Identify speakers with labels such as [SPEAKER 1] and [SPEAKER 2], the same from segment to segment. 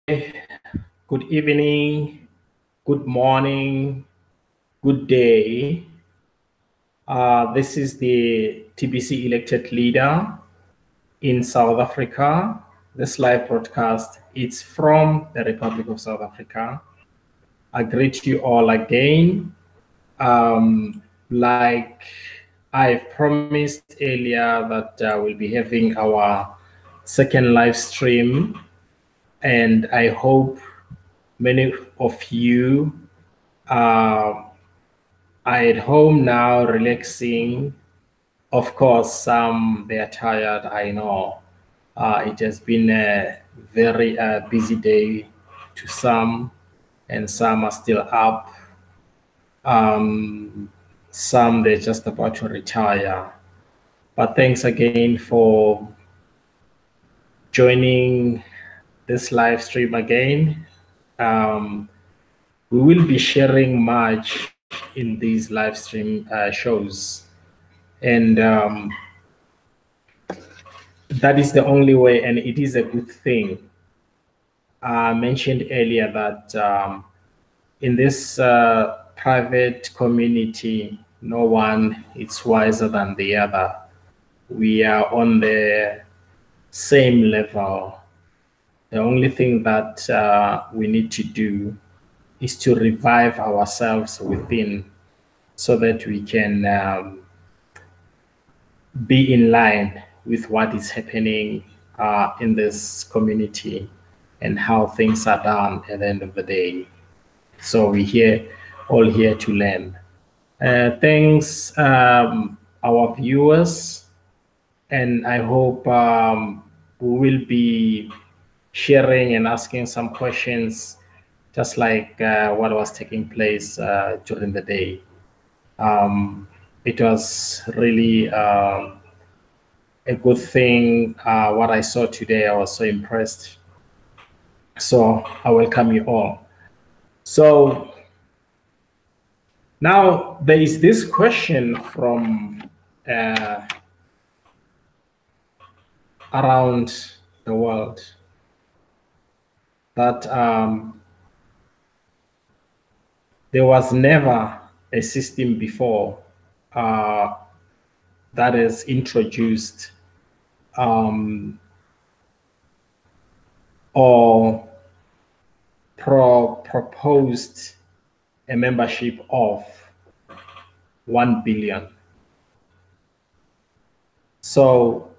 [SPEAKER 1] good evening, good morning, good day. This is the TBC elected leader in South Africa. This live broadcast, it's from the Republic of South Africa. I greet you all again. Like I've promised earlier that we'll be having our second live stream, and I hope many of you are at home now, relaxing. Of course, some they are tired. I know it has been a very busy day to some, and some are still up. Some they're just about to retire. But thanks again for joining this live stream again. We will be sharing much in these live stream shows, and that is the only way, and it is a good thing. I mentioned earlier that in this private community, no one is wiser than the other. We are on the same level. The only thing that we need to do is to revive ourselves within, so that we can be in line with what is happening in this community and how things are done at the end of the day. So we're all here to learn. Thanks, our viewers, and I hope we will be sharing and asking some questions, just like what was taking place during the day. It was really a good thing. What I saw today, I was so impressed. So I welcome you all. So now there is this question from around the world that there was never a system before that is introduced or proposed a membership of 1 billion. So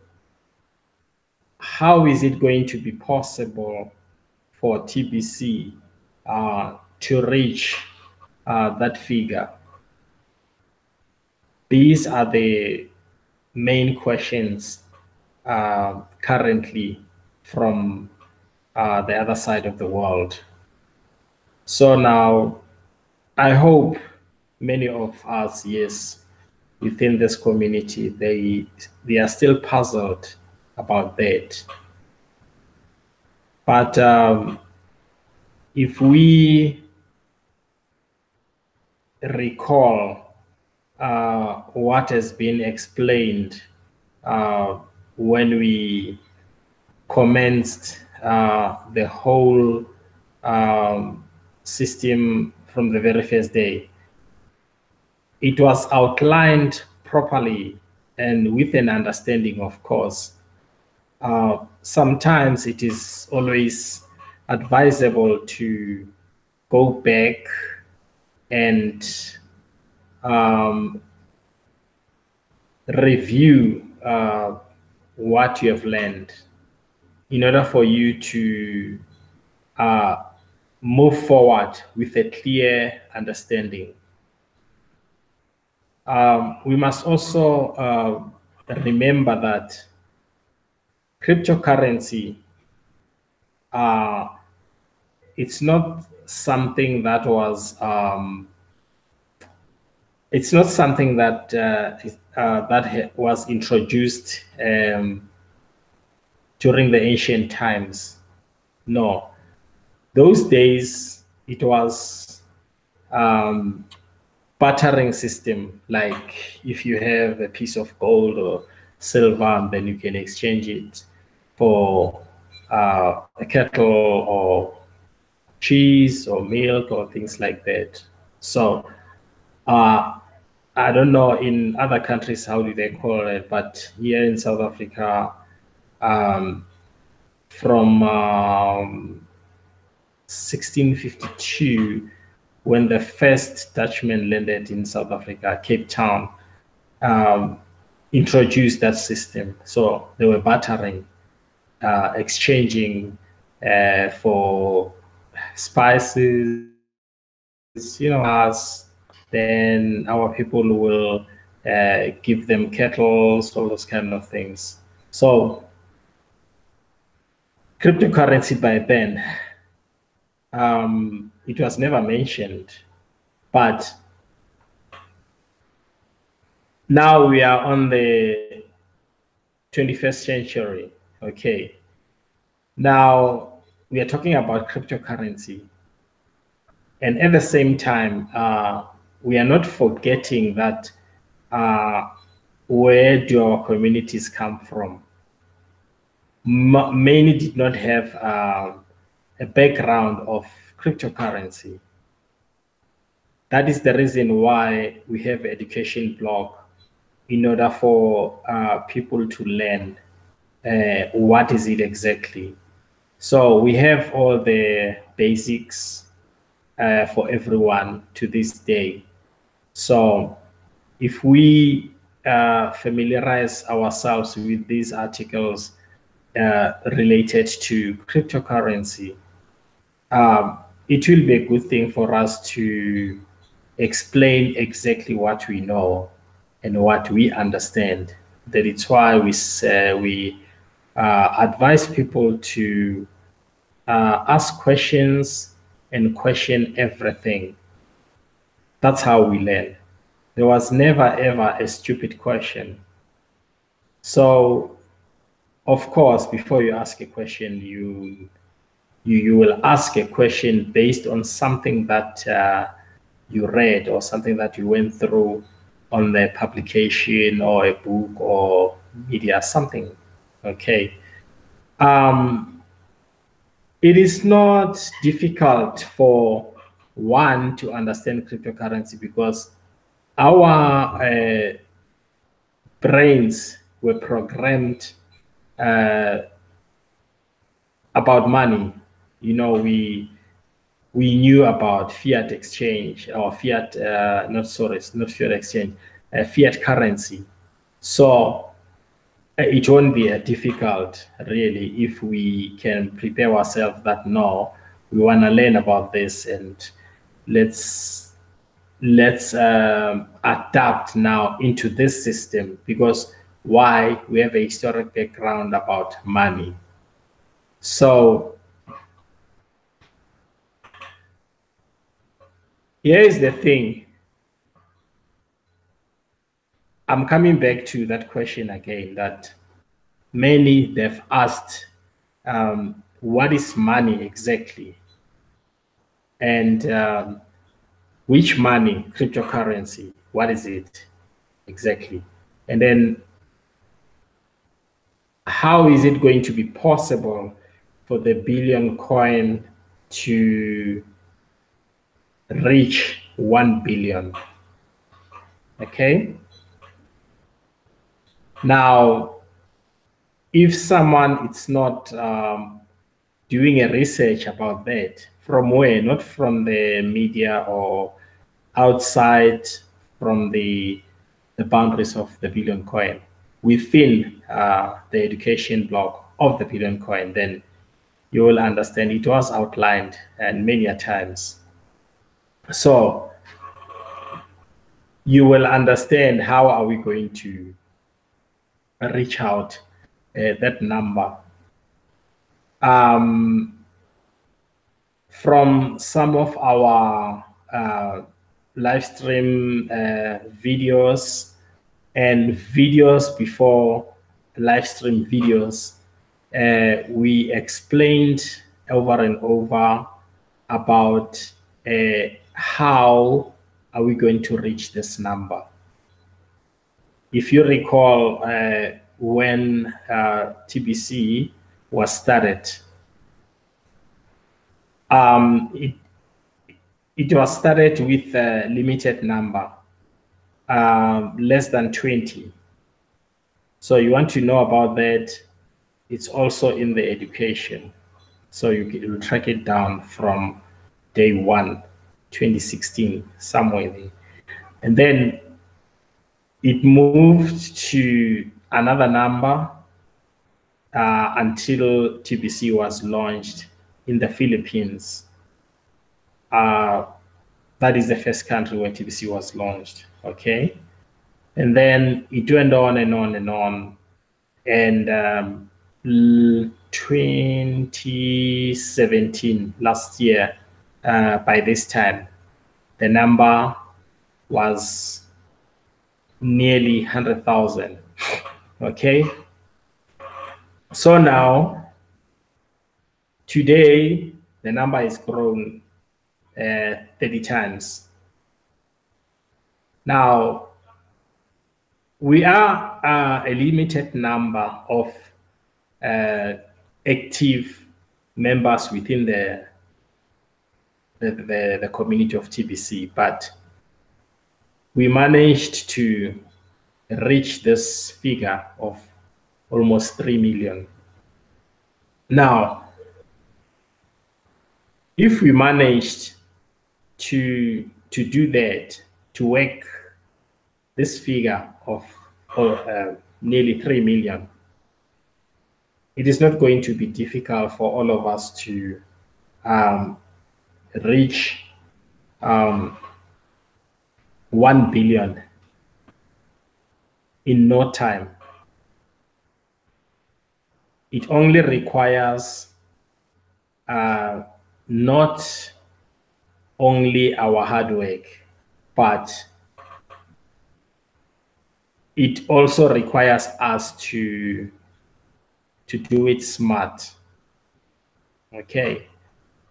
[SPEAKER 1] how is it going to be possible for TBC to reach that figure? These are the main questions currently from the other side of the world. So now, I hope many of us, yes, within this community, they are still puzzled about that. But if we recall what has been explained when we commenced the whole system from the very first day, it was outlined properly and with an understanding, of course. Sometimes it is always advisable to go back and review what you have learned in order for you to move forward with a clear understanding. We must also remember that cryptocurrency, it's not something that was it's not something that that was introduced during the ancient times. No, those days it was bartering system. Like if you have a piece of gold or silver, then you can exchange it for cattle or cheese or milk or things like that. So I don't know in other countries how do they call it, but here in South Africa, from 1652, when the first Dutchman landed in South Africa, Cape Town, introduced that system. So they were bartering, exchanging for spices, us, then our people will give them kettles, all those kind of things. So cryptocurrency by then, it was never mentioned, but now we are on the 21st century, okay? Now we are talking about cryptocurrency. And at the same time, we are not forgetting that where do our communities come from? Many did not have a background of cryptocurrency. That is the reason why we have education block, in order for people to learn what is it exactly. So we have all the basics for everyone to this day. So if we familiarize ourselves with these articles related to cryptocurrency, it will be a good thing for us to explain exactly what we know and what we understand. That it's why we advise people to ask questions and question everything. That's how we learn. There was never ever a stupid question. So, of course, before you ask a question, you will ask a question based on something that you read or something that you went through on the publication or a book or media, something. Okay. It is not difficult for one to understand cryptocurrency because our brains were programmed about money. You know, we knew about fiat exchange or fiat, not fiat exchange, fiat currency. So it won't be difficult, really, if we can prepare ourselves that no, we want to learn about this and let's adapt now into this system, because why? We have a historic background about money. So here is the thing. I'm coming back to that question again, that many they've asked, what is money exactly? And which money? Cryptocurrency, what is it exactly? And then how is it going to be possible for the billion coin to reach 1 billion? Okay. Now, if someone is not doing a research about that, from where? Not from the media or outside from the boundaries of the billion coin, within the education block of the billion coin, then you will understand it was outlined and many a times. So you will understand how are we going to reach out that number. From some of our live stream videos and videos before live stream videos, we explained over and over about how are we going to reach this number. If you recall, when TBC was started. It was started with a limited number, less than 20. So you want to know about that, it's also in the education. So you track it down from day 1, 2016, somewhere there. And then it moved to another number until TBC was launched in the Philippines. That is the first country where TBC was launched, okay? And then it went on and on and on. And 2017, last year, by this time, the number was nearly 100,000, okay? So now, today, the number is grown 30 times. Now, we are a limited number of active members within the community of TBC, but we managed to reach this figure of almost 3 million. Now, if we managed to do that, to work this figure of nearly 3 million, it is not going to be difficult for all of us to reach 1 billion in no time. It only requires not only our hard work, but it also requires us to do it smart. Okay,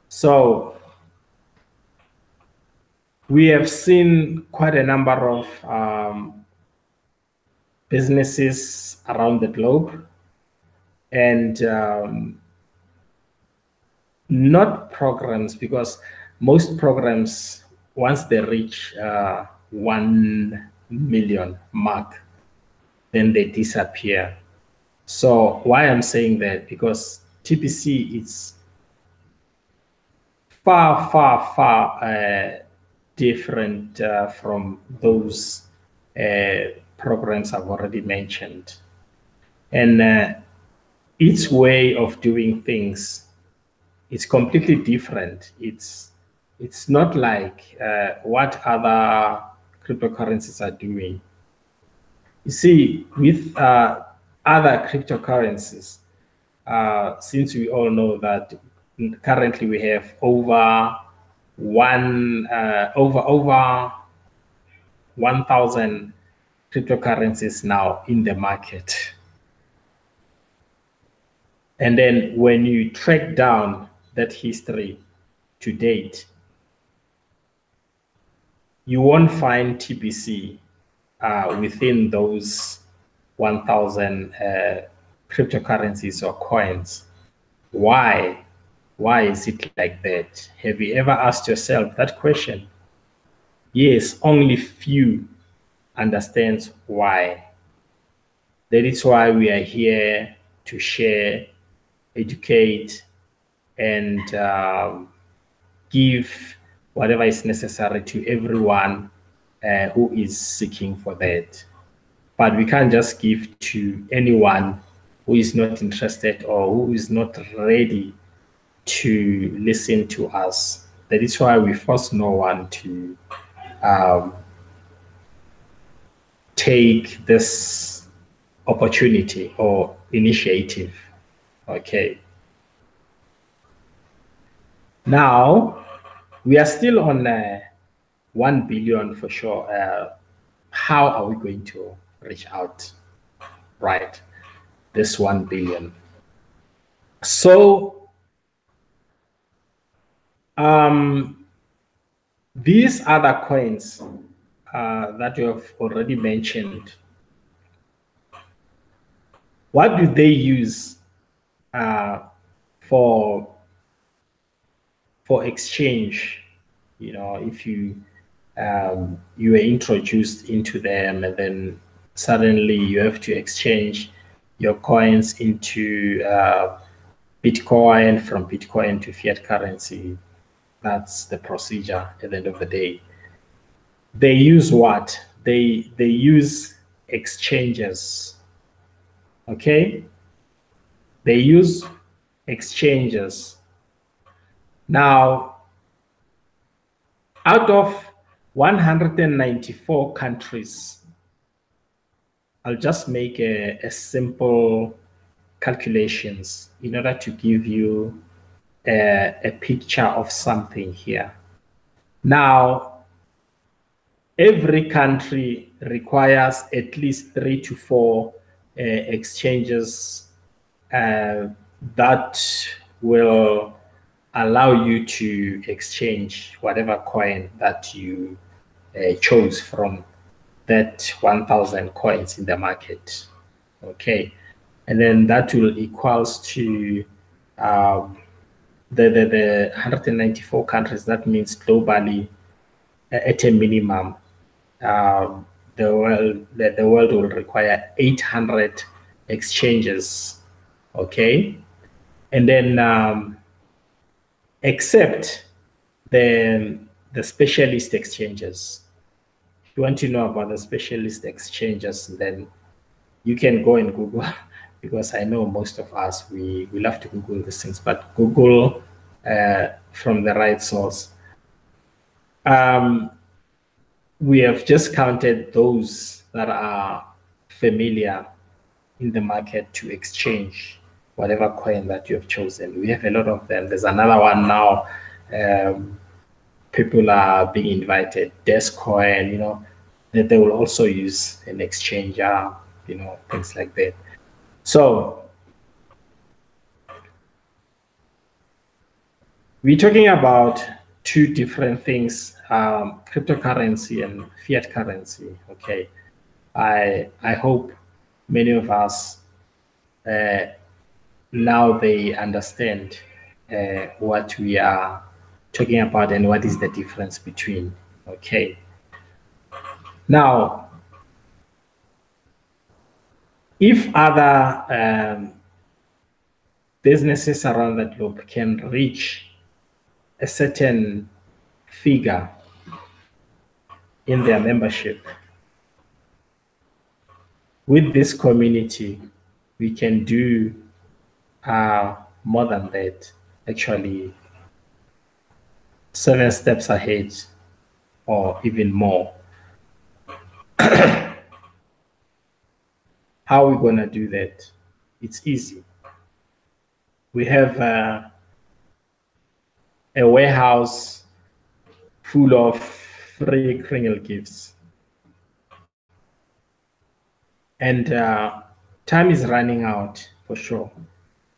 [SPEAKER 1] so we have seen quite a number of businesses around the globe, and not programs, because most programs, once they reach 1 million mark, then they disappear. So why I'm saying that, because TBC is far, far, far different from those programs I've already mentioned. And its way of doing things is completely different. It's not like what other cryptocurrencies are doing. You see, with other cryptocurrencies, since we all know that currently we have over 1,000 cryptocurrencies now in the market. And then when you track down that history to date, you won't find TBC within those 1,000 cryptocurrencies or coins. Why? Why is it like that? Have you ever asked yourself that question? Yes, only few understands why. That is why we are here to share, educate, and give whatever is necessary to everyone who is seeking for that. But we can't just give to anyone who is not interested or who is not ready to listen to us. That is why we force no one to take this opportunity or initiative. Okay. Now, we are still on 1 billion for sure. How are we going to reach out, right? This 1 billion. So, these other coins that you have already mentioned, what do they use for exchange, you know, if you you were introduced into them and then suddenly you have to exchange your coins into Bitcoin, from Bitcoin to fiat currency. That's the procedure at the end of the day. They use what? They use exchanges. Okay? They use exchanges. Now, out of 194 countries, I'll just make a simple calculations in order to give you a picture of something here. Now, every country requires at least 3 to 4 exchanges that will allow you to exchange whatever coin that you chose from that 1,000 coins in the market. Okay, and then that will equals to the 194 countries. That means globally, at a minimum, the world will require 800 exchanges. Okay, and then except the specialist exchanges. If you want to know about the specialist exchanges, then you can go and Google, because I know most of us, we love to Google these things, but Google from the right source. We have just counted those that are familiar in the market to exchange whatever coin that you have chosen. We have a lot of them. There's another one now. People are being invited, Descoin, you know, that they will also use an exchanger, you know, things like that. So we're talking about two different things, cryptocurrency and fiat currency. Okay, I hope many of us now they understand what we are talking about and what is the difference between. Okay, now if other businesses around the globe can reach a certain figure in their membership, with this community, we can do more than that. Actually, 7 steps ahead or even more. How are we going to do that? It's easy. We have a warehouse full of free Kringle gifts. And time is running out for sure,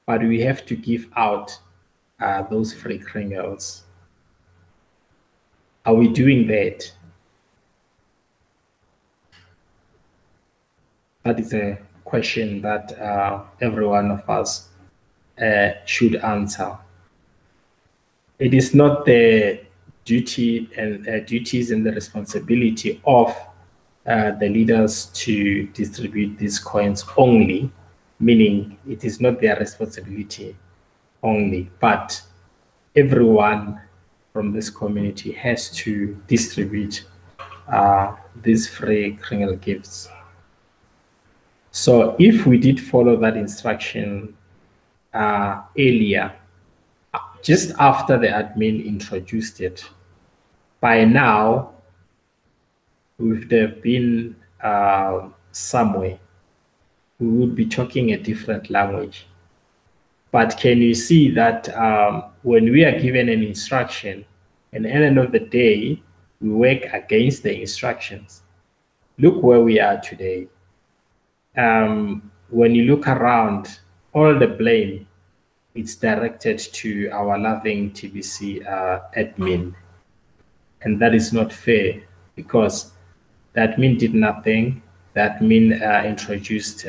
[SPEAKER 1] but we have to give out those free Kringles. Are we doing that? That is a question that every one of us should answer. It is not the duty and duties and the responsibility of the leaders to distribute these coins only, meaning it is not their responsibility only, but everyone from this community has to distribute these free Kringle gifts. So if we did follow that instruction earlier, just after the admin introduced it, by now we would have been somewhere. We would be talking a different language. But can you see that when we are given an instruction, and at the end of the day, we work against the instructions? Look where we are today. When you look around, all the blame, it's directed to our loving TBC admin. And that is not fair, because the admin did nothing. The admin introduced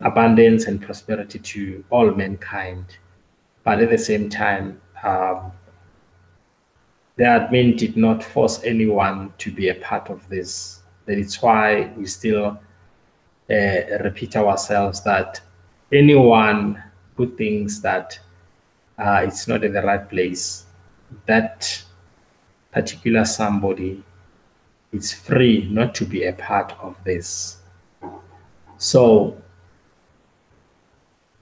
[SPEAKER 1] abundance and prosperity to all mankind. But at the same time, the admin did not force anyone to be a part of this. That is why we still repeat ourselves that anyone who thinks that it's not in the right place, that particular somebody is free not to be a part of this. So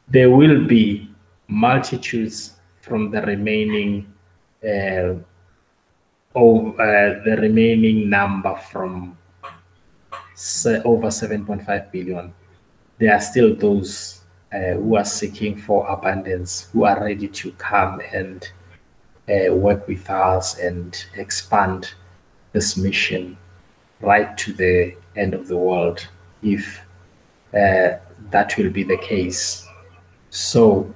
[SPEAKER 1] there will be multitudes from the remaining the remaining number from over 7.5 billion. There are still those who are seeking for abundance, who are ready to come and work with us and expand this mission right to the end of the world, if that will be the case. So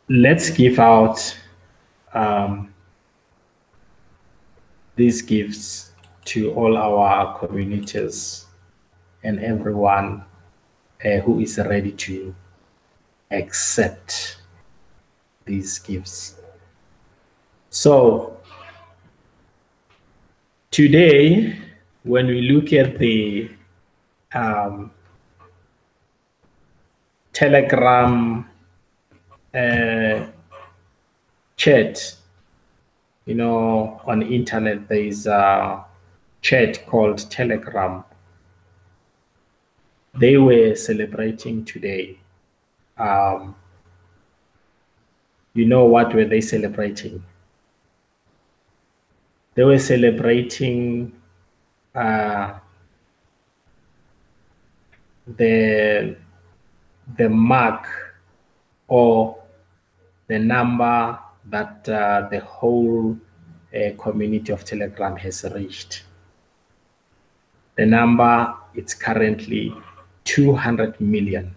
[SPEAKER 1] let's give out these gifts to all our communities and everyone who is ready to accept these gifts. So today, when we look at the Telegram chat, you know, on the internet, there is a chat called Telegram. They were celebrating today. You know, what were they celebrating? They were celebrating the mark or the number that the whole community of Telegram has reached. The number, it's currently 200 million.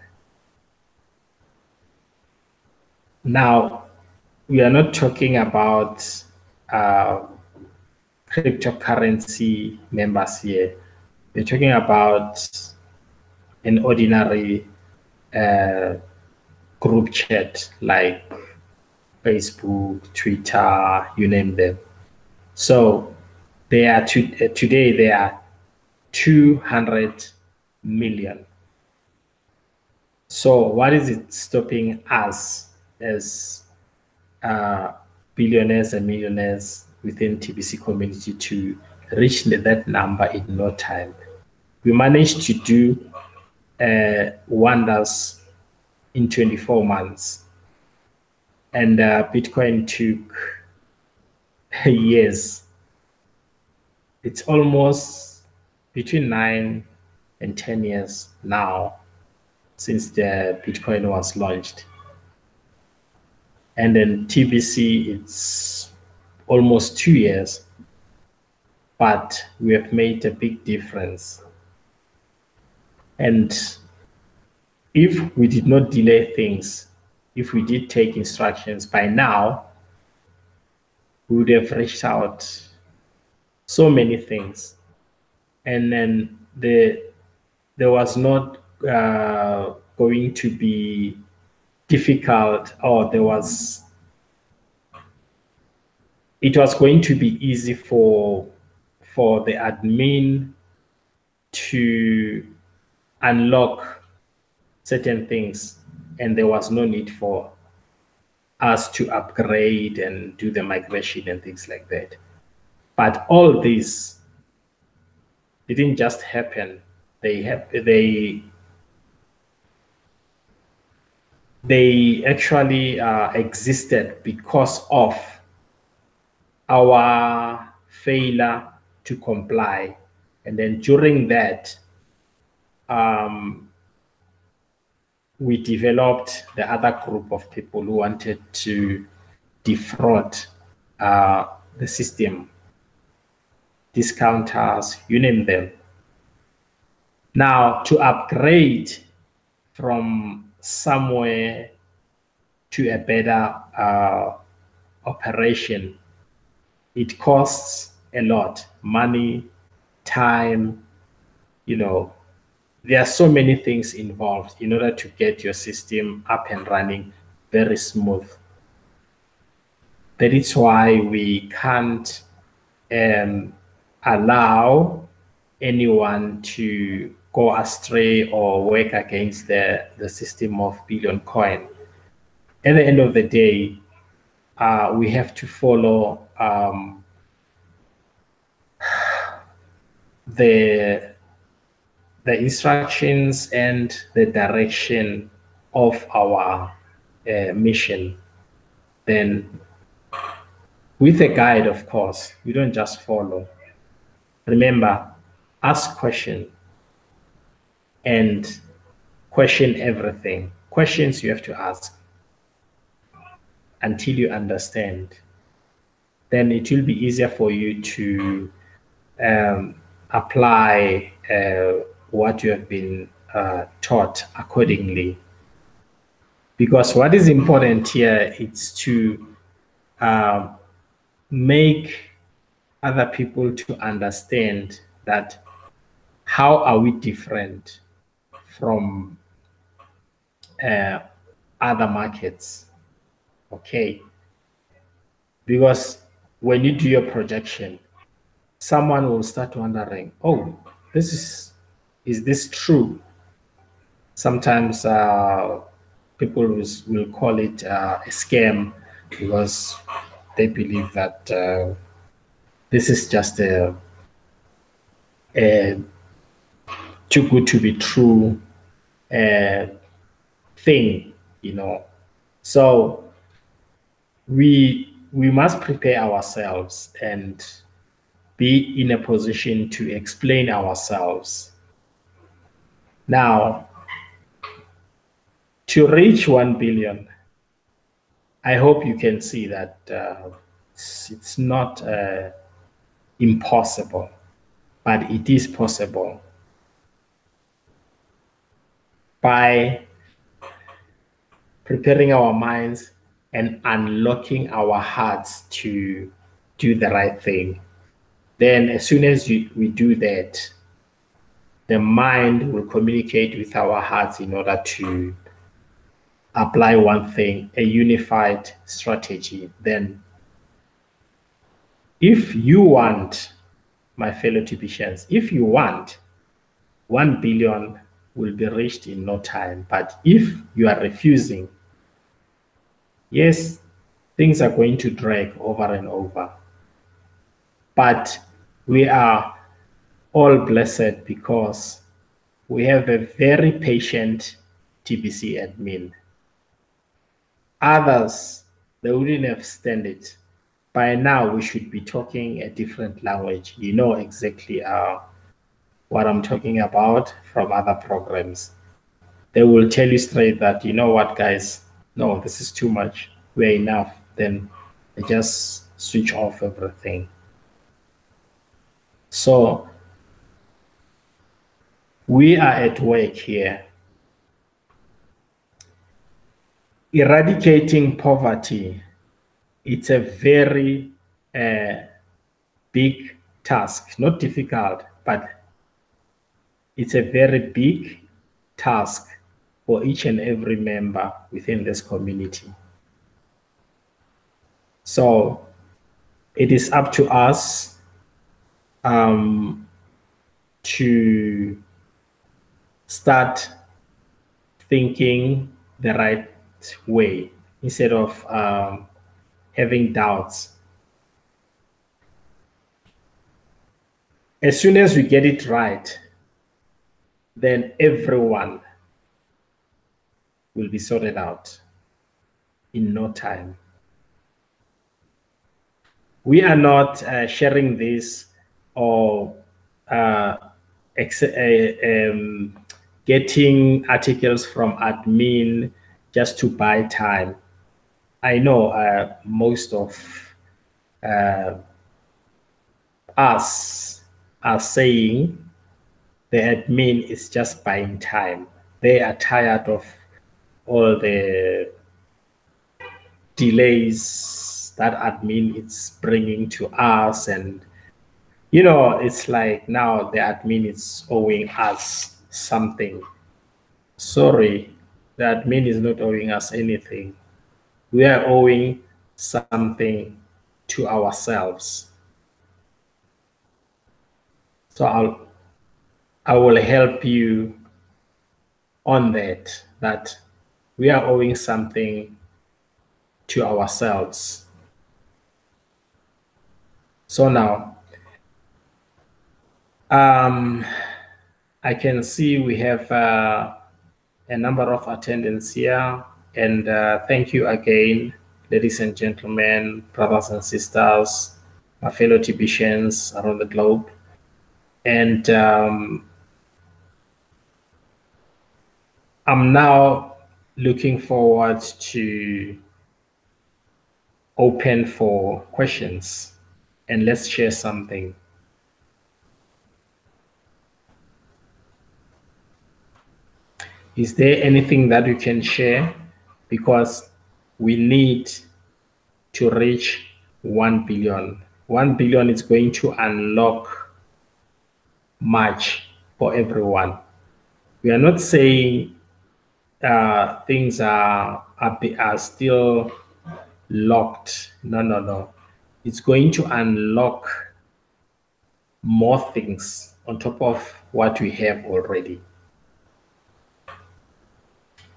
[SPEAKER 1] Now, we are not talking about cryptocurrency members here. We're talking about an ordinary group chat like Facebook, Twitter, you name them. So they are today they are 200 million. So what is it stopping us as billionaires and millionaires within TBC community to reach that number in no time? We managed to do wonders in 24 months. And Bitcoin took years. It's almost between 9 and 10 years now since the Bitcoin was launched. And then TBC, it's almost 2 years, but we have made a big difference. And if we did not delay things, if we did take instructions, by now, we would have reached out so many things. And then there was not going to be difficult, or it was going to be easy for the admin to unlock certain things, and there was no need for us to upgrade and do the migration and things like that. But all this didn't just happen. They actually existed because of our failure to comply. And then during that, we developed the other group of people who wanted to defraud the system, discounters, you name them. Now, to upgrade from somewhere to a better operation, it costs a lot, money, time, you know, there are so many things involved in order to get your system up and running very smooth. That is why we can't allow anyone to go astray or work against the system of Billion Coin. At the end of the day, we have to follow the instructions and the direction of our mission. Then with a guide, of course, we don't just follow. Remember, ask question and question everything. Questions you have to ask until you understand. Then it will be easier for you to apply what you have been taught accordingly. Because what is important here is to make other people to understand that how are we different from other markets, okay? Because when you do your projection, someone will start wondering, oh, is this true? Sometimes people will call it a scam because they believe that this is just a too good to be true thing, you know. So we must prepare ourselves and be in a position to explain ourselves. Now, to reach 1 billion, I hope you can see that it's not impossible, but it is possible by preparing our minds and unlocking our hearts to do the right thing. Then as soon as we do that, the mind will communicate with our hearts in order to apply one thing, a unified strategy. Then if you want, my fellow Tibetians, if you want, 1 billion will be reached in no time. But if you are refusing, yes, things are going to drag over and over. But we are all blessed because we have a very patient TBC admin. Others, they wouldn't have stand it. By now, we should be talking a different language. You know exactly what I'm talking about from other programs. They will tell you straight that, you know what, guys, no, this is too much. We're enough. Then they just switch off everything. So we are at work here. Eradicating poverty, it's a very big task, not difficult, but it's a very big task for each and every member within this community. So it is up to us to start thinking the right way instead of having doubts. As soon as we get it right, then everyone will be sorted out in no time. We are not sharing this or getting articles from admin just to buy time. I know most of us are saying the admin is just buying time. They are tired of all the delays that admin is bringing to us, and you know, it's like now the admin is owing us something. Sorry, the admin is not owing us anything. We are owing something to ourselves. So I will help you on that we are owing something to ourselves. So now, I can see we have a number of attendants here, and thank you again, ladies and gentlemen, brothers and sisters, my fellow Tibetians around the globe. And I'm now looking forward to open for questions, and let's share something. Is there anything that you can share? Because we need to reach 1 billion. 1 billion is going to unlock much for everyone. We are not saying things are still locked. No. It's going to unlock more things on top of what we have already.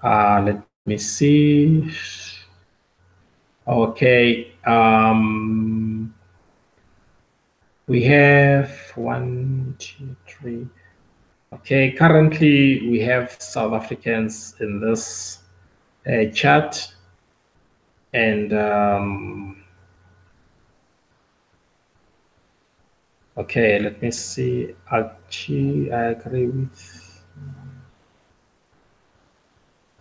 [SPEAKER 1] Let me see. Okay. We have 1, 2, 3. Okay. Currently, we have South Africans in this chat, and okay. Let me see. Actually, I agree with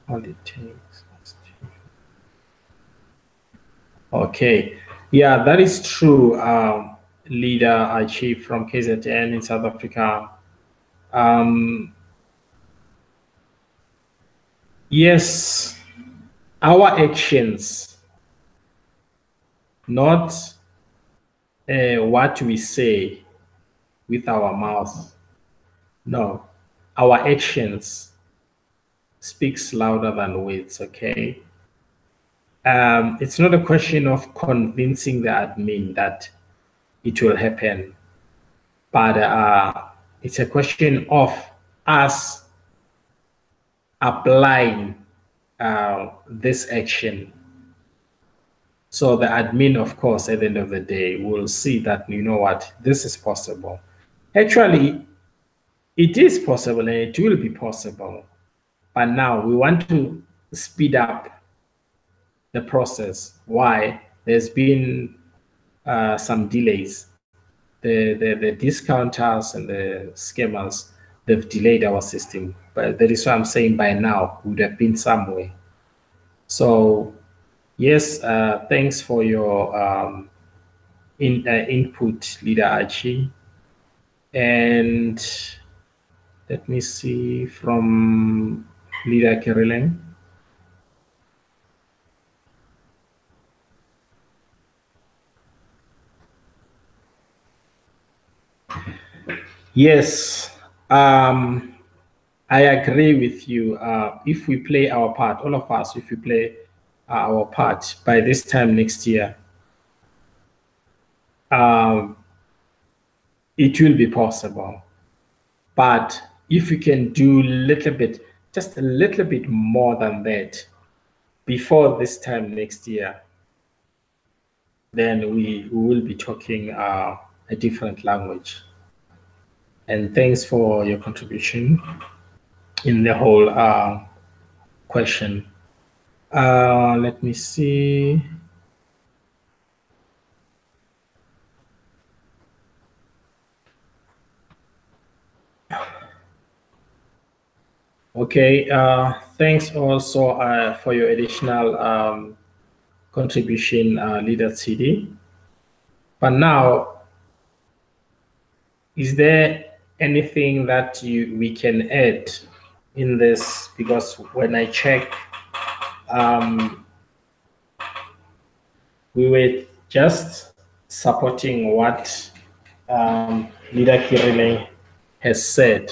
[SPEAKER 1] all it takes. Okay, yeah, that is true. Leader Archie from KZN in South Africa. Yes, our actions, not what we say with our mouth. No, our actions speaks louder than words. Okay. It's not a question of convincing the admin that it will happen, but it's a question of us applying this action. So the admin, of course, at the end of the day, will see that, you know what, this is possible. Actually, it is possible and it will be possible. But now we want to speed up the process. Why? There's been some delays. The discounters and the scammers, they've delayed our system. But that is why I'm saying by now we would have been somewhere. So yes, thanks for your input, Leader Archie. And let me see from Leader Kirilen. Yes, I agree with you. If we play our part, all of us, if we play our part by this time next year, it will be possible. But if we can do just a little bit more than that before this time next year, then we will be talking a different language. And thanks for your contribution in the whole question. Let me see. Okay, thanks also for your additional contribution, Leader CD. But now, is there anything that we can add in this? Because when I check, we were just supporting what Leader Kirile has said.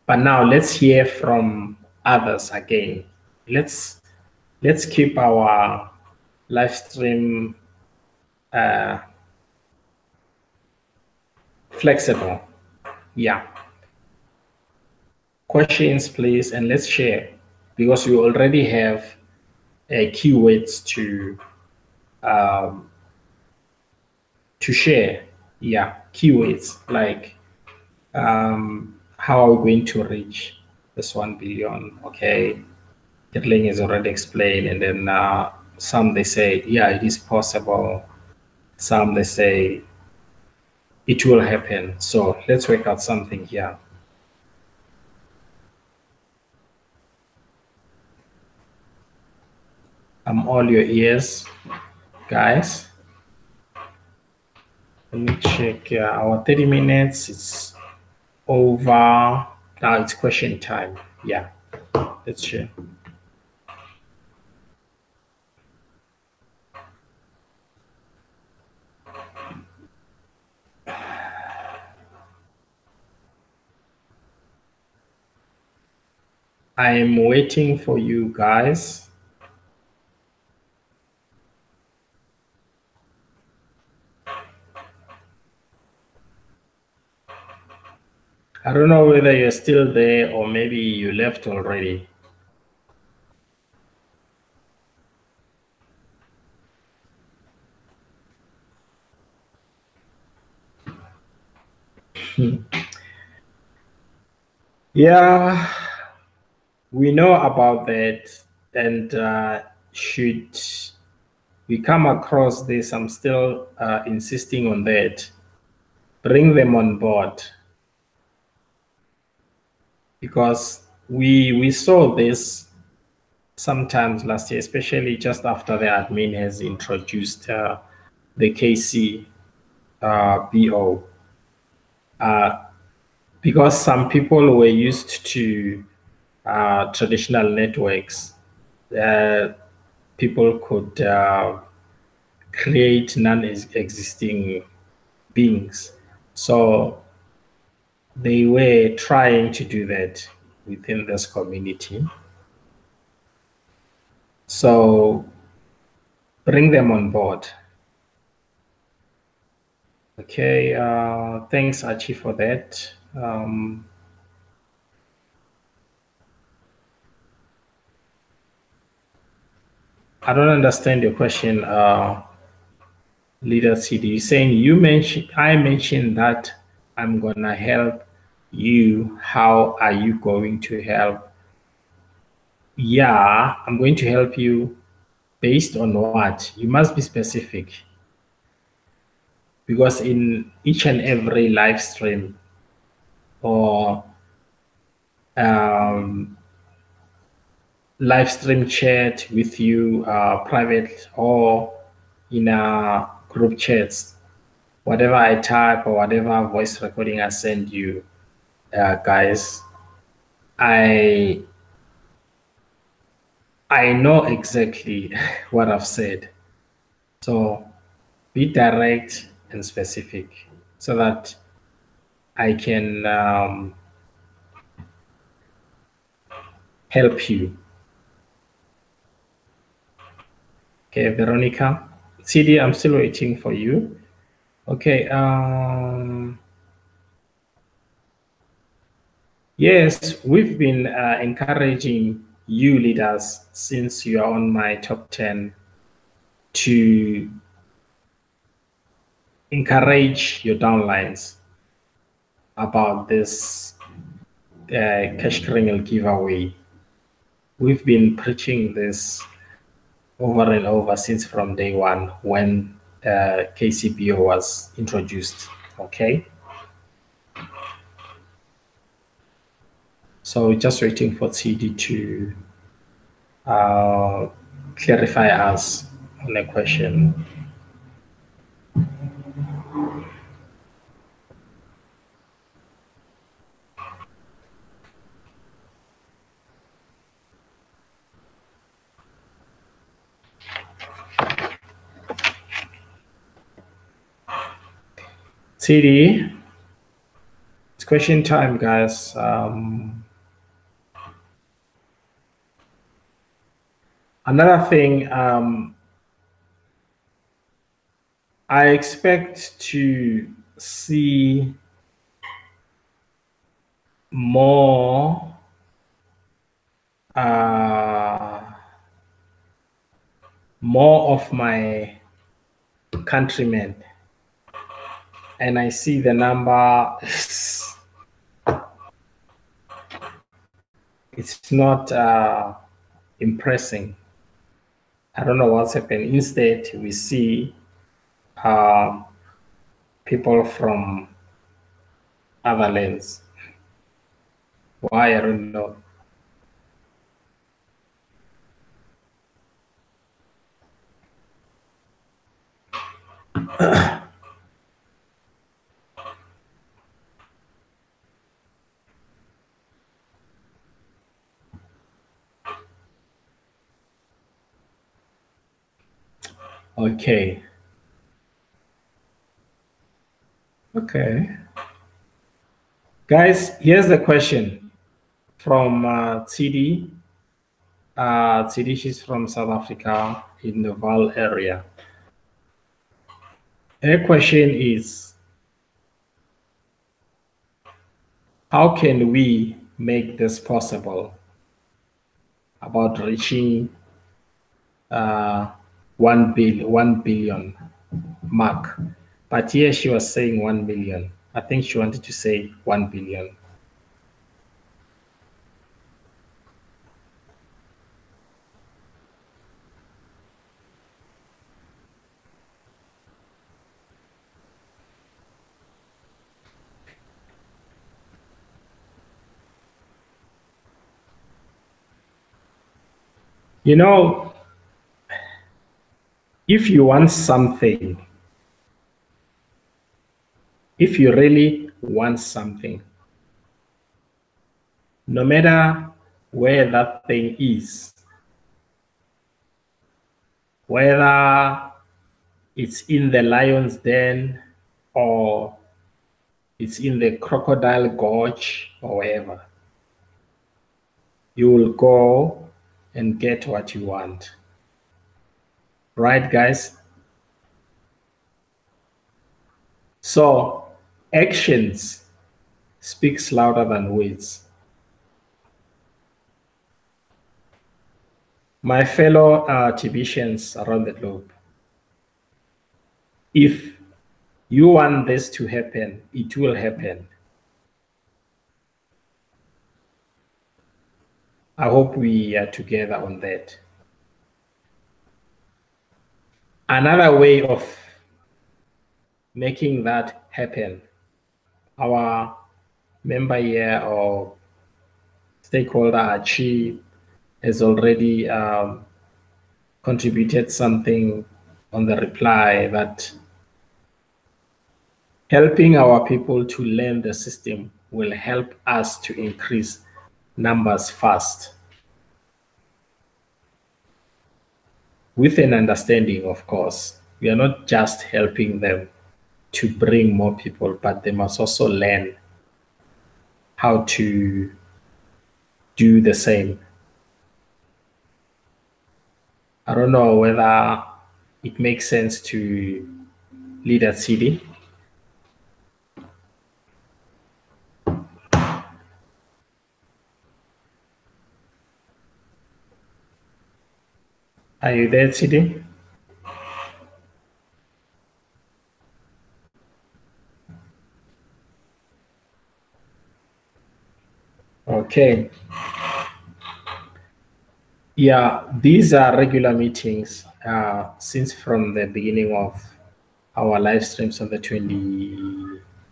[SPEAKER 1] But now let's hear from others again. Let's keep our live stream flexible. Yeah. Questions, please, and let's share, because we already have keywords to share. Yeah, keywords like how are we going to reach this 1 billion? Okay, Kirling is already explained, and then some they say, yeah, it is possible. Some they say it will happen. So let's work out something here. I'm all your ears, guys. Let me check our 30 minutes. It's over. Now it's question time. Yeah, let's share. I'm waiting for you guys. I don't know whether you're still there or maybe you left already. Yeah, we know about that. And should we come across this, I'm still insisting on that. Bring them on board. Because we saw this sometimes last year, especially just after the admin has introduced the KC BO. Because some people were used to traditional networks, people could create non-existing beings. So they were trying to do that within this community. So bring them on board. Okay, thanks Archie for that. I don't understand your question, Leader CD. You're saying I mentioned that I'm gonna help you. How are you going to help? Yeah, I'm going to help you based on what? You must be specific. Because in each and every live stream or live stream chat with you, private or in a group chats, whatever I type or whatever voice recording I send you, guys, I know exactly what I've said. So be direct and specific so that I can help you. Okay, Veronica. CD, I'm still waiting for you. Okay. Yes, we've been encouraging you leaders since you are on my top 10 to encourage your downlines about this cash kernel giveaway. We've been preaching this over and over since from day one when KCBO was introduced. Okay. So just waiting for CD to clarify us on a question. CD, it's question time, guys. Another thing, I expect to see more of my countrymen, and I see the number. It's not impressing. I don't know what's happened. Instead, we see people from other lands. Why? I don't know. Okay. Okay. Guys, here's the question from TD. TD, she's from South Africa in the Vaal area. Her question is, how can we make this possible about reaching 1 billion mark? But here she was saying 1 million. I think she wanted to say 1 billion. You know, if you want something, if you really want something, no matter where that thing is, whether it's in the lion's den or it's in the crocodile gorge or wherever, you will go and get what you want. Right, guys? So actions speaks louder than words. My fellow Tibetians around the globe, if you want this to happen, it will happen. I hope we are together on that. Another way of making that happen, our member here or stakeholder Archie has already contributed something on the reply that helping our people to learn the system will help us to increase numbers fast. With an understanding, of course, we are not just helping them to bring more people, but they must also learn how to do the same. I don't know whether it makes sense to lead a city. Are you there, City? Okay. Yeah, these are regular meetings since from the beginning of our live streams on the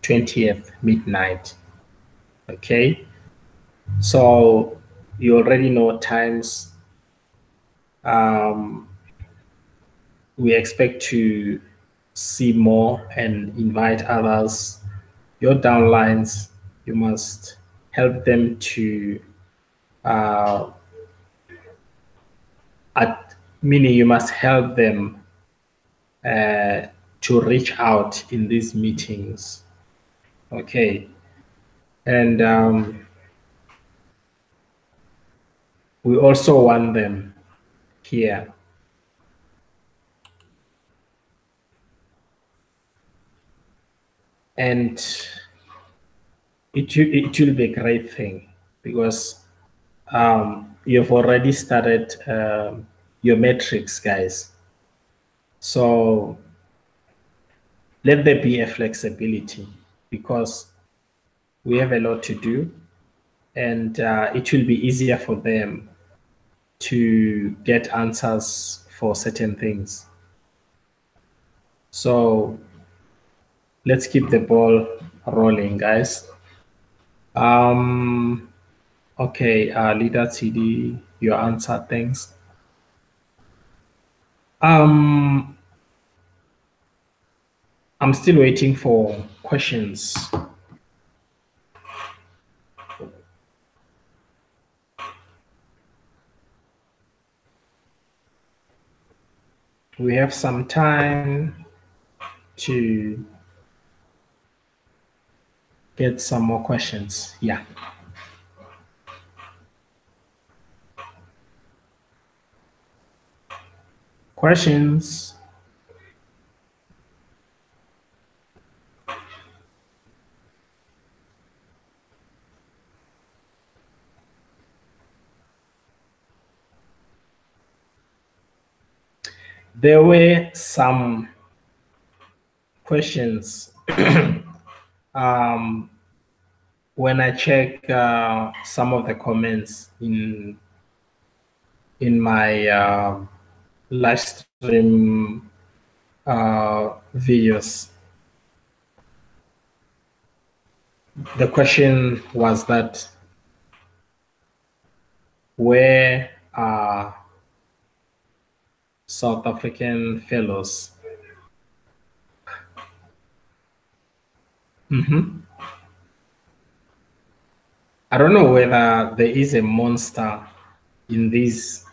[SPEAKER 1] 20th midnight. Okay. So you already know times. We expect to see more and invite others. Your downlines, you must help them to meaning you must help them to reach out in these meetings. Okay. And we also want them here. And it will be a great thing because you've already started your metrics, guys. So let there be a flexibility because we have a lot to do, and it will be easier for them to get answers for certain things. So let's keep the ball rolling, guys. Okay, Leader TD, your answer, thanks. I'm still waiting for questions. We have some time to get some more questions. Yeah. Questions? There were some questions when I check some of the comments in my live stream videos. The question was that where are South African fellows? I don't know whether there is a monster in these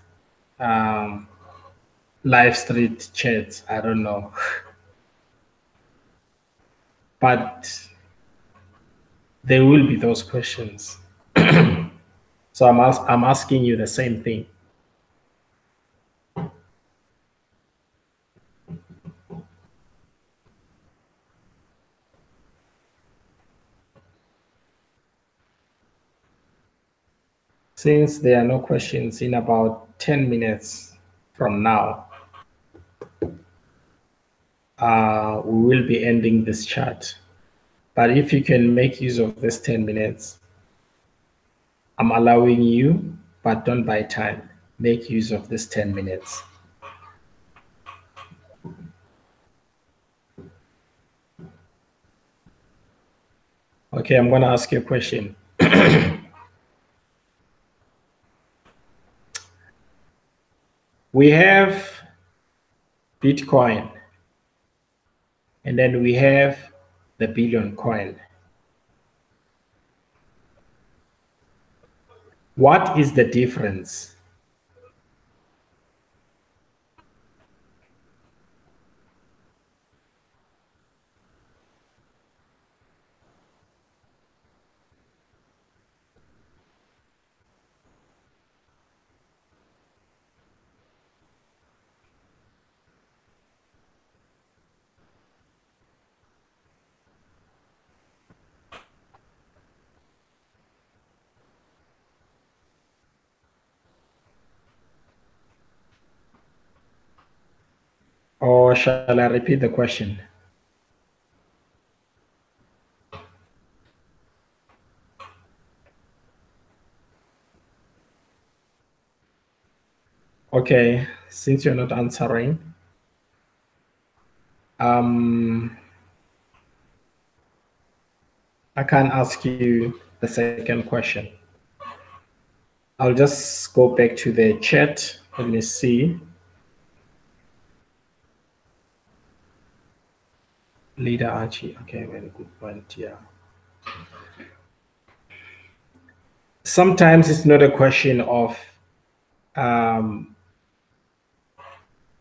[SPEAKER 1] live street chats. I don't know. But there will be those questions. So I'm asking you the same thing. Since there are no questions, in about 10 minutes from now, we will be ending this chat. But if you can make use of this 10 minutes, I'm allowing you, but don't buy time. Make use of this 10 minutes. Okay, I'm going to ask you a question. We have Bitcoin, and then we have the Billion coin. What is the difference? Or shall I repeat the question? Okay, since you're not answering, I can't ask you the second question. I'll just go back to the chat. Let me see. Leader Archie. Okay, very good point. Yeah. Sometimes it's not a question of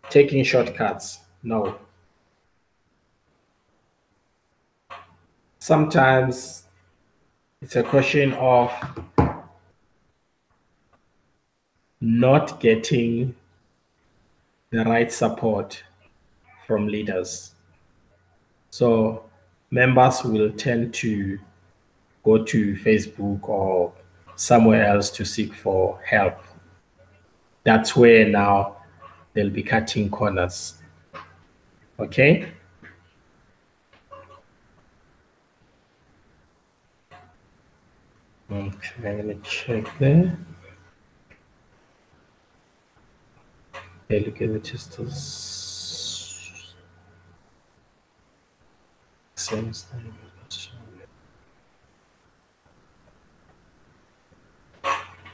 [SPEAKER 1] taking shortcuts. No. Sometimes It's a question of not getting the right support from leaders. So members will tend to go to Facebook or somewhere else to seek for help. That's where now they'll be cutting corners. Okay? Okay, let me check there. Okay, look at it just same thing.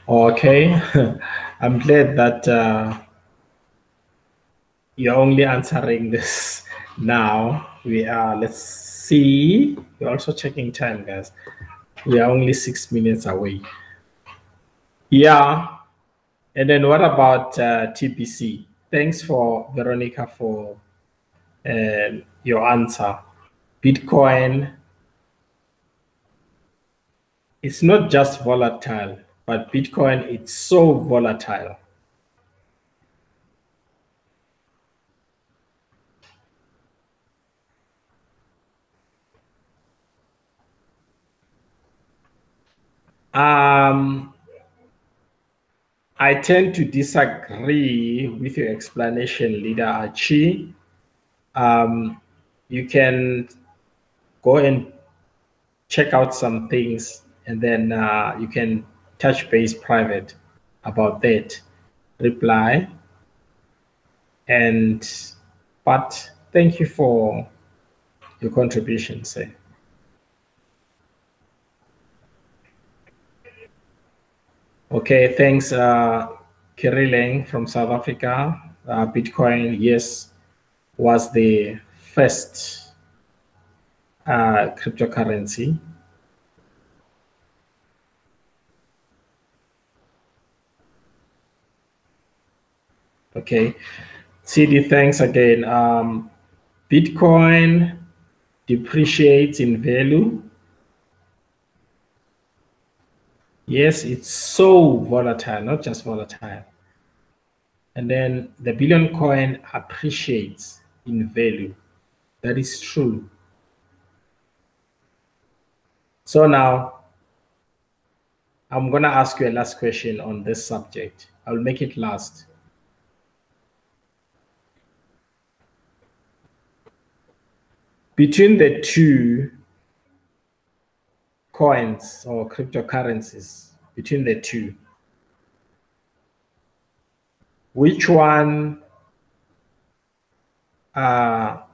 [SPEAKER 1] Okay, I'm glad that you're only answering this now. We are, let's see, we're also checking time, guys. We are only 6 minutes away. Yeah. And then what about TBC? Thanks for Veronica for your answer. Bitcoin, it's not just volatile, but Bitcoin, it's so volatile. I tend to disagree with your explanation, Leader Archie. You can go and check out some things, and then you can touch base private about that reply. But thank you for your contribution, sir. Okay, thanks, Kirileng from South Africa. Bitcoin, yes, was the first cryptocurrency. Okay, CD, thanks again. Bitcoin depreciates in value. Yes, it's so volatile, not just volatile. And then the Billion coin appreciates in value. That is true. So now I'm going to ask you a last question on this subject. I'll make it last. Between the two coins or cryptocurrencies, between the two, which one, how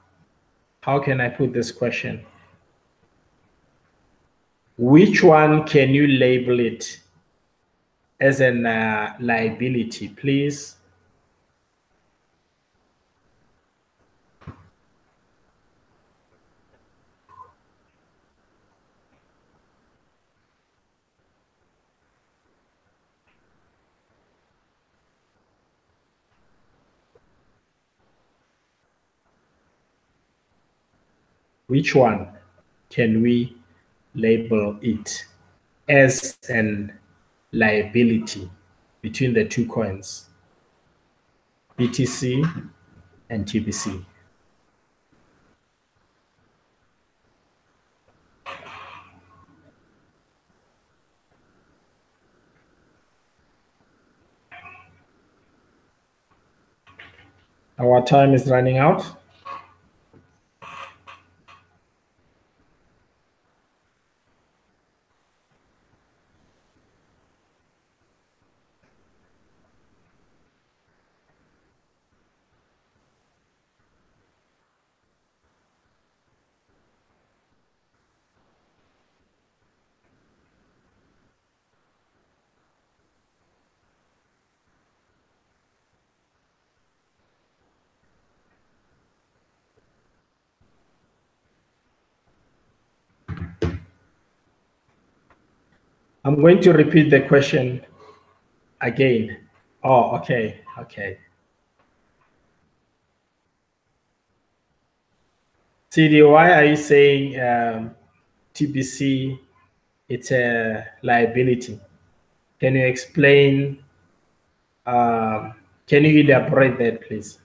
[SPEAKER 1] can I put this question? Which one can you label it as a liability, please? Which one can we label it as an liability between the two coins, BTC and TBC? Our time is running out. I'm going to repeat the question again. Oh, okay, okay. CD, why are you saying TBC it's a liability. Can you explain? Can you elaborate that, please?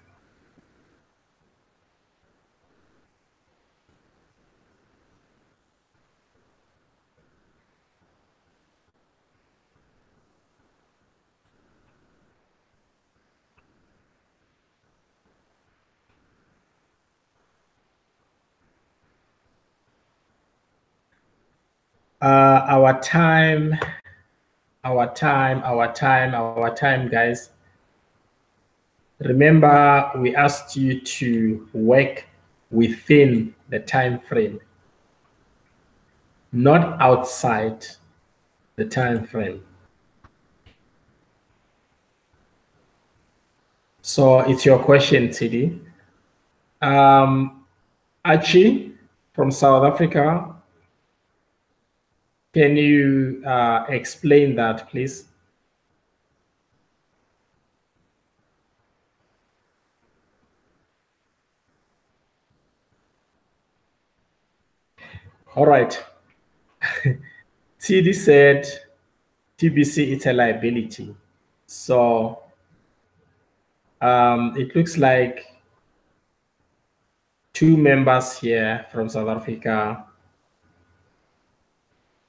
[SPEAKER 1] Our time, guys. Remember, we asked you to work within the time frame, not outside the time frame. So it's your question, TD. Archie from South Africa, can you explain that, please? All right. TD said TBC is a liability. So it looks like two members here from South Africa,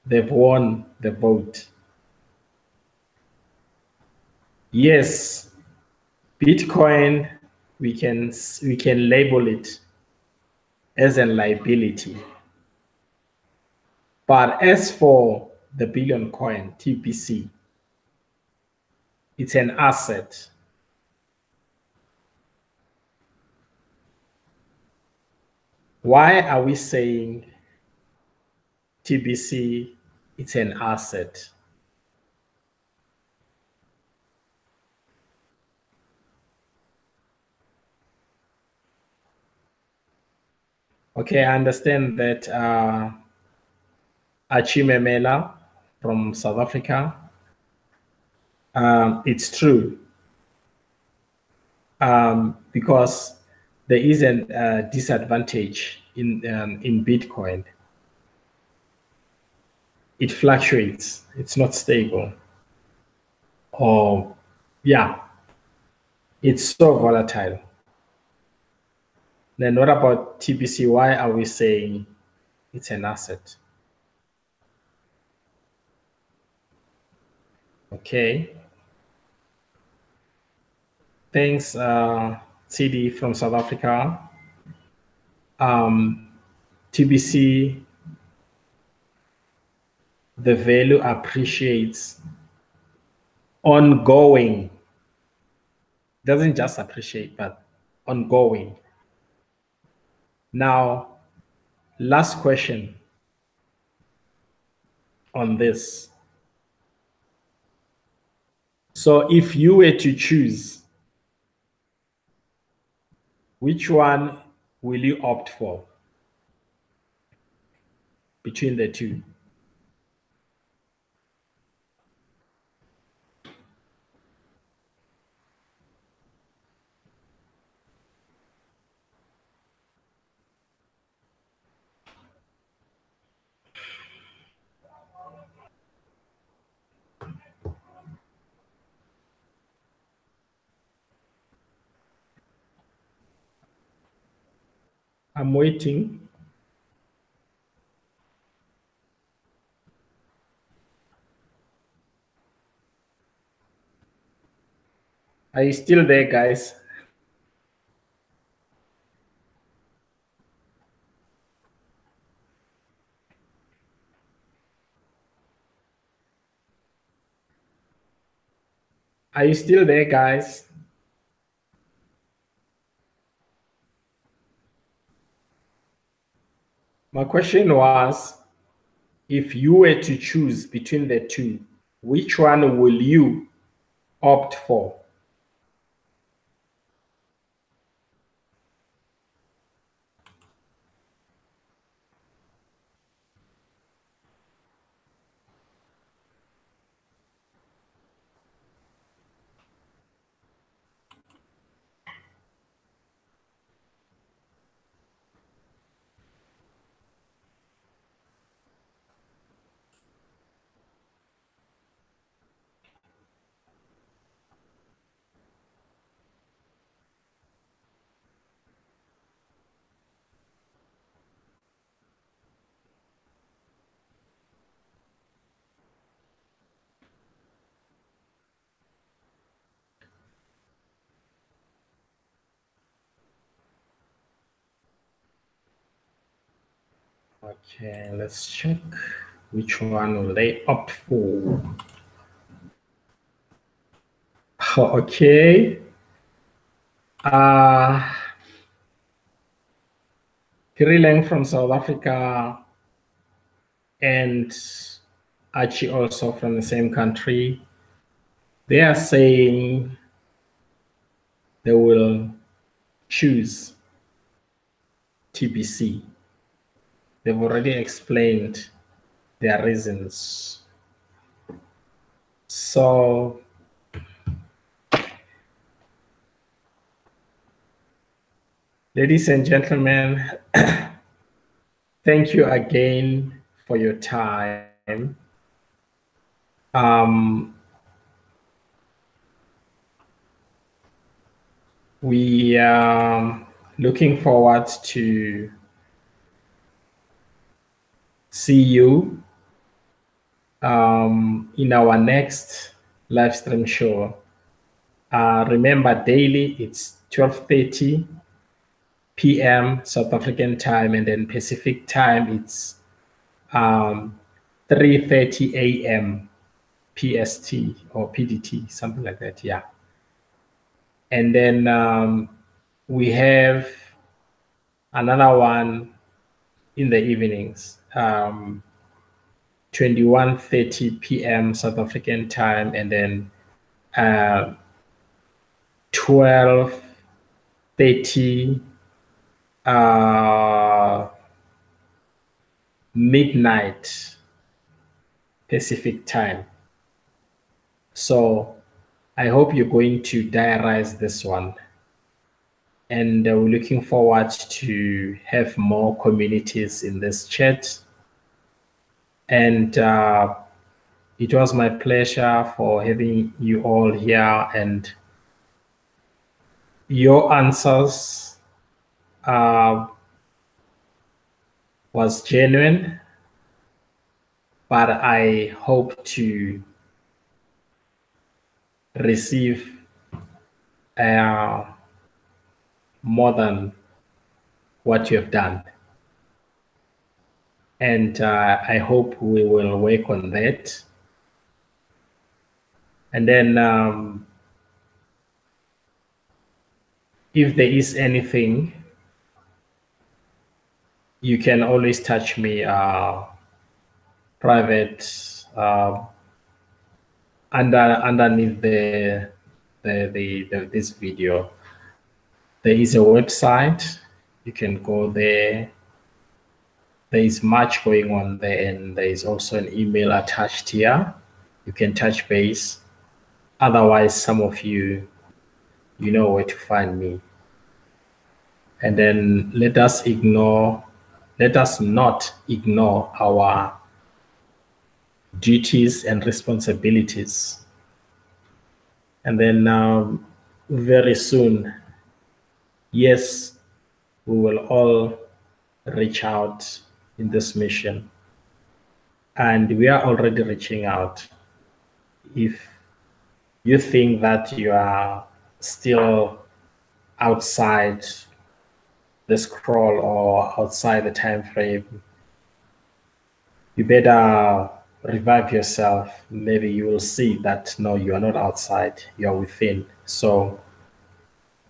[SPEAKER 1] they've won the vote. Yes, Bitcoin, we can label it as a liability. But as for the billion coin, TBC, it's an asset. Why are we saying TBC, it's an asset? Okay, I understand that Achimemela from South Africa, it's true. Because there is a disadvantage in Bitcoin. It fluctuates. It's not stable. Or, yeah, it's so volatile. Then what about TBC? Why are we saying it's an asset? Okay. Thanks, CD from South Africa. TBC, the value appreciates ongoing. Doesn't just appreciate, but ongoing. Now, last question on this. So if you were to choose, which one will you opt for between the two? I'm waiting. Are you still there, guys? Are you still there, guys? My question was, if you were to choose between the two, which one will you opt for? Okay, let's check which one will they opt for. Okay. Kiri Leng from South Africa and Archie also from the same country. They are saying they will choose TBC. They've already explained their reasons. So ladies and gentlemen, thank you again for your time. We are looking forward to see you in our next live stream show. Remember, daily it's 12:30 p.m. South African time, and then Pacific time it's 3:30 a.m. PST or PDT, something like that. Yeah. And then we have another one in the evenings, 21:30 p.m. South African time, and then 12:30 midnight Pacific time. So I hope you're going to diarize this one. And we're looking forward to have more communities in this chat. And it was my pleasure for having you all here, and your answers was genuine, but I hope to receive more than what you have done. And I hope we will work on that. And then if there is anything, you can always touch me private underneath this video. There is a website. You can go there. There is much going on there, and there is also an email attached here. You can touch base. Otherwise, some of you know where to find me. And then let us not ignore our duties and responsibilities. And then very soon, yes, we will all reach out in this mission. And we are already reaching out. If you think that you are still outside the scroll or outside the time frame, you better revive yourself. Maybe you will see that no, you are not outside, you are within. So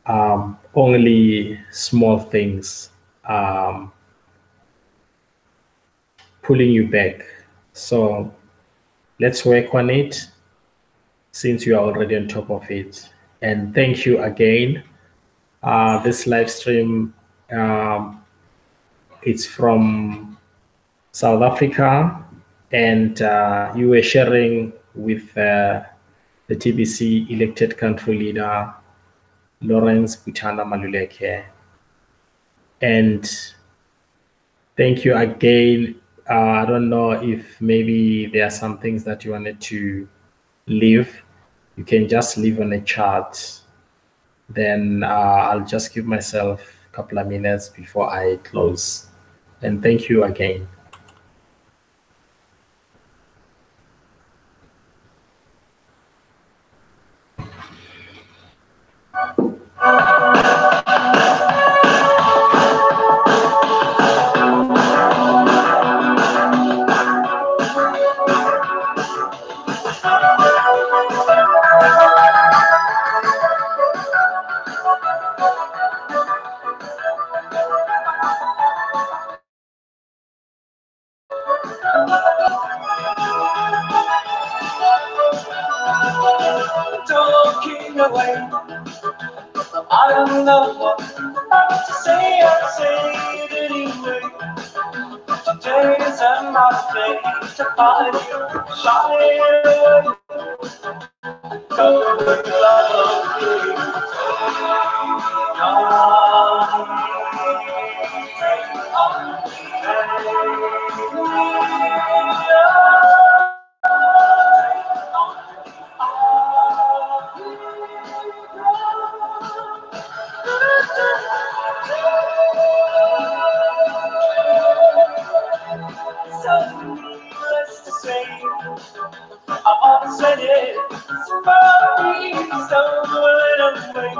[SPEAKER 1] only small things pulling you back. So let's work on it since you are already on top of it. And thank you again. This live stream, it's from South Africa, and you were sharing with the TBC elected country leader, Lawrence Buthanda Maluleke. And thank you again. I don't know if maybe there are some things that you wanted to leave. You can just leave on a chat. Then I'll just give myself a couple of minutes before I close. And thank you again.
[SPEAKER 2] away. I don't know what to say, I'll say it anyway. Today is another day to find you, shine away. Don't look like so needless to say, I all said it, but please don't let away.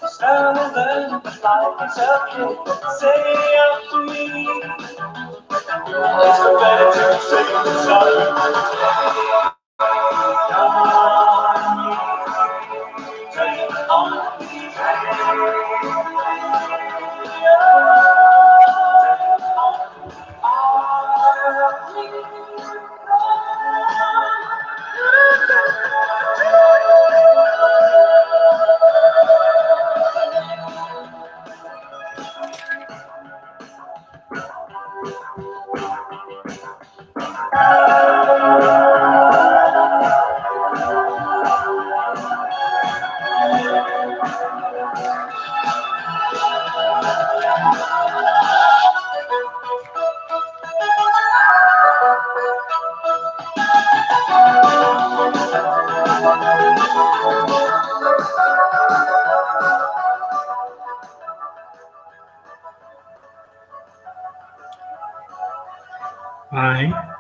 [SPEAKER 2] Stand and then life is okay, say after me. It's better to say sorry. Dream on.
[SPEAKER 1] Bye.